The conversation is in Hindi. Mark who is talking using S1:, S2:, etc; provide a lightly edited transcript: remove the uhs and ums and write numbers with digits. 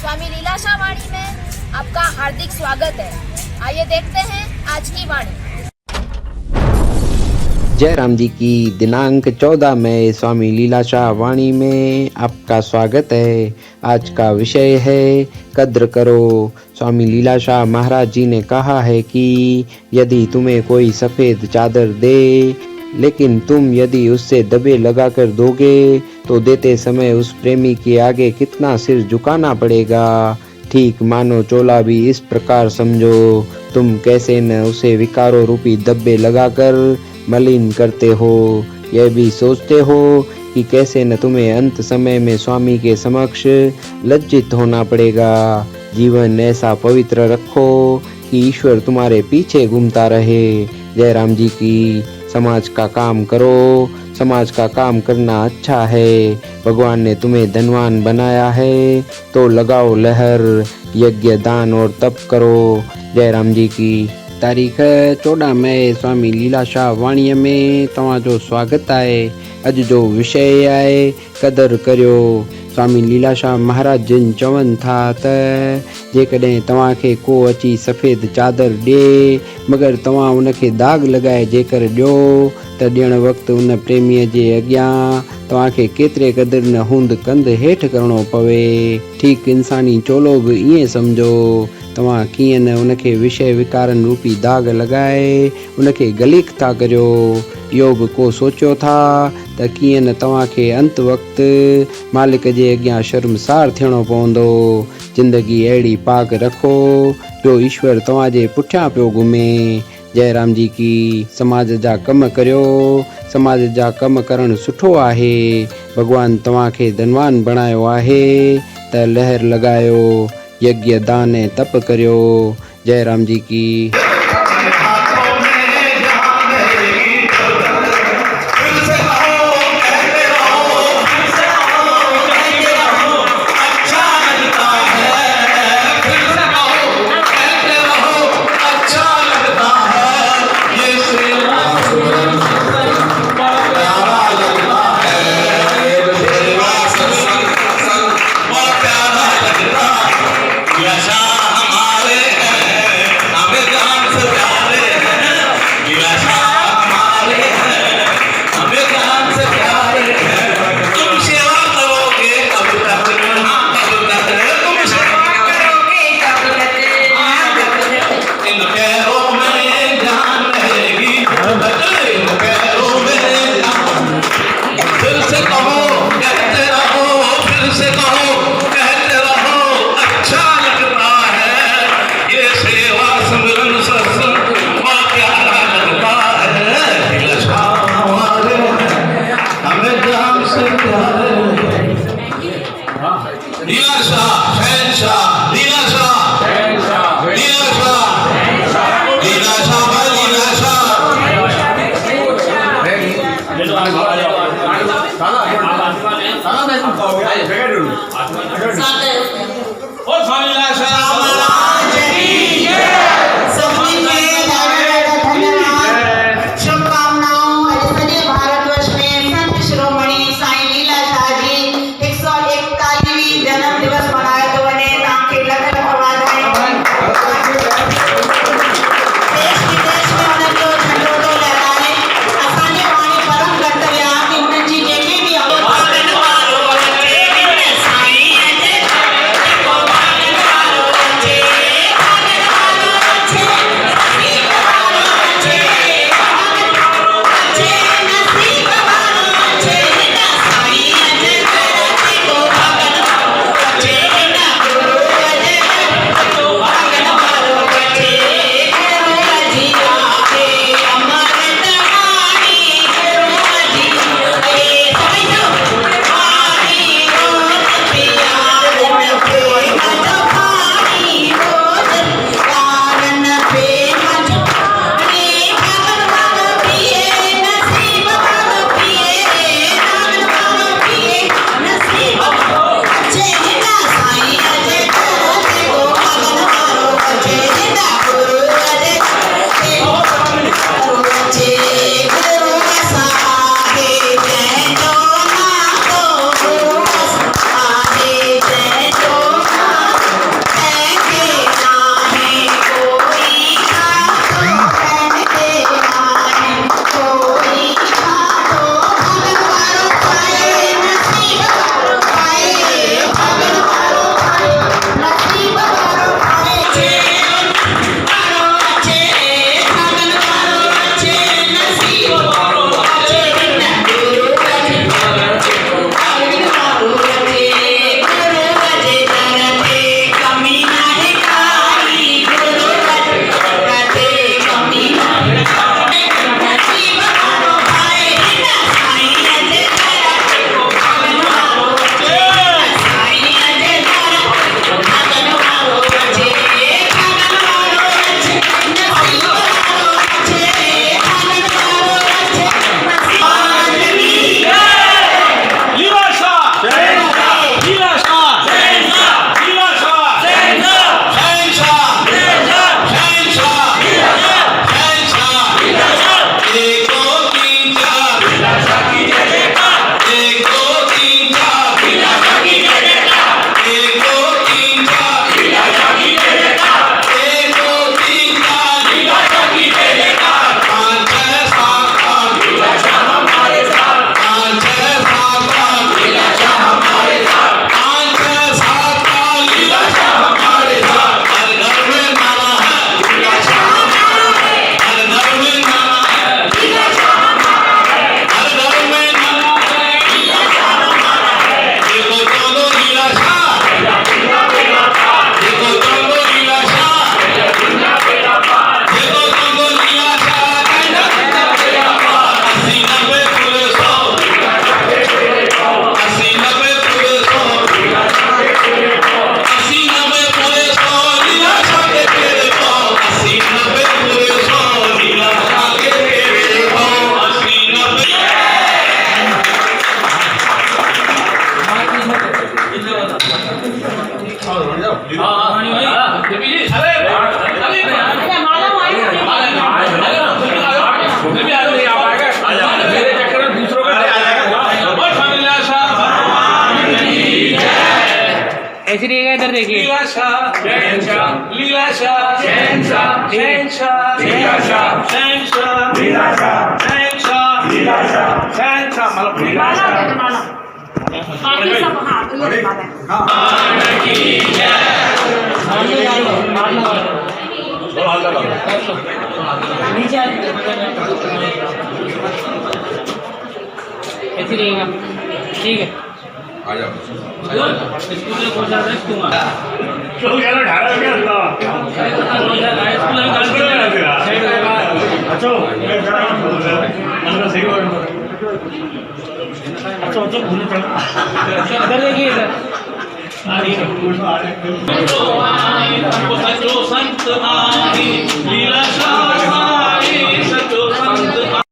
S1: स्वामी लीलाशाह वाणी में आपका हार्दिक स्वागत है। आइए देखते हैं आज की वाणी।
S2: जय राम जी की दिनांक 14 मई स्वामी लीलाशाह वाणी में आपका स्वागत है। आज का विषय है कद्र करो। स्वामी लीलाशाह महाराज जी ने कहा है कि यदि तुम्हें कोई सफ़ेद चादर दे लेकिन तुम यदि उससे दबे लगाकर दोगे तो देते समय उस प्रेमी के आगे कितना सिर झुकाना पड़ेगा। ठीक मानो चोला भी इस प्रकार समझो, तुम कैसे न उसे विकारों रूपी दब्बे लगाकर मलिन करते हो। यह भी सोचते हो कि कैसे न तुम्हें अंत समय में स्वामी के समक्ष लज्जित होना पड़ेगा। जीवन ऐसा पवित्र रखो कि ईश्वर तुम्हारे पीछे घूमता रहे। जय राम जी की। समाज का काम करो, समाज का काम करना अच्छा है। भगवान ने तुम्हें धनवान बनाया है तो लगाओ लहर, यज्ञ दान और तप करो। जय राम जी की। तारीख़ 14 मई स्वामी लीलाशाह वाणीअ में तव्हांजो स्वागत आहे। अॼु जो विषय आहे कदर करियो। स्वामी लीलाशाह महाराज जिन चवनि था त जेकॾहिं तव्हांखे को अची सफ़ेद चादर ॾिए मगर तव्हां उनखे दाग़ लगाए जेकर ॾियो त ॾियण वक़्तु उन प्रेमीअ जे अॻियां तव्हांखे केतिरे क़दुरु न हूंद कंध हेठि करिणो पवे। ठीक इंसानी चोलो बि ईअं सम्झो। तव्हां कीअं न उनखे विषय विकारनि रूपी दाग़ लगाए उनखे गलीक था करियो। इहो बि को सोचियो था त कीअं न तव्हांखे अंत वक़्तु मालिक जे अॻियां शर्मसार थियणो पवंदो। ज़िंदगी अहिड़ी पाक रखो जो ईश्वर तव्हांजे पुठियां पियो घुमे। जय राम जी की। समाज जा कम करियो। समाज जा कम करणु सुठो आहे। भगवान तव्हांखे धनवान बणायो आहे त लहर लगायो, यज्ञ दान ऐं तप करियो। जय राम जी की।
S3: Yeah. ऐसे रहिएगा, इधर देखिए।
S4: लीलाशाह शहंशाह, लीलाशाह शहंशाह, शहंशाह लीलाशाह शहंशाह, लीलाशाह शहंशाह, लीलाशाह शहंशाह, मतलब लीलाशाह।
S5: बाकी सब हाथ में लगा है।
S3: नीचे ऐसे रहिएगा, ठीक है। स्कूल में पहुंचा रहे तुम
S4: तो क्या ढाला क्या था?
S3: स्कूल में काम कर रहे
S4: अच्छा सही अच्छा अच्छा घूमने चल
S3: इधर देखिए, इधर
S4: सचो संत आही लीलाशाह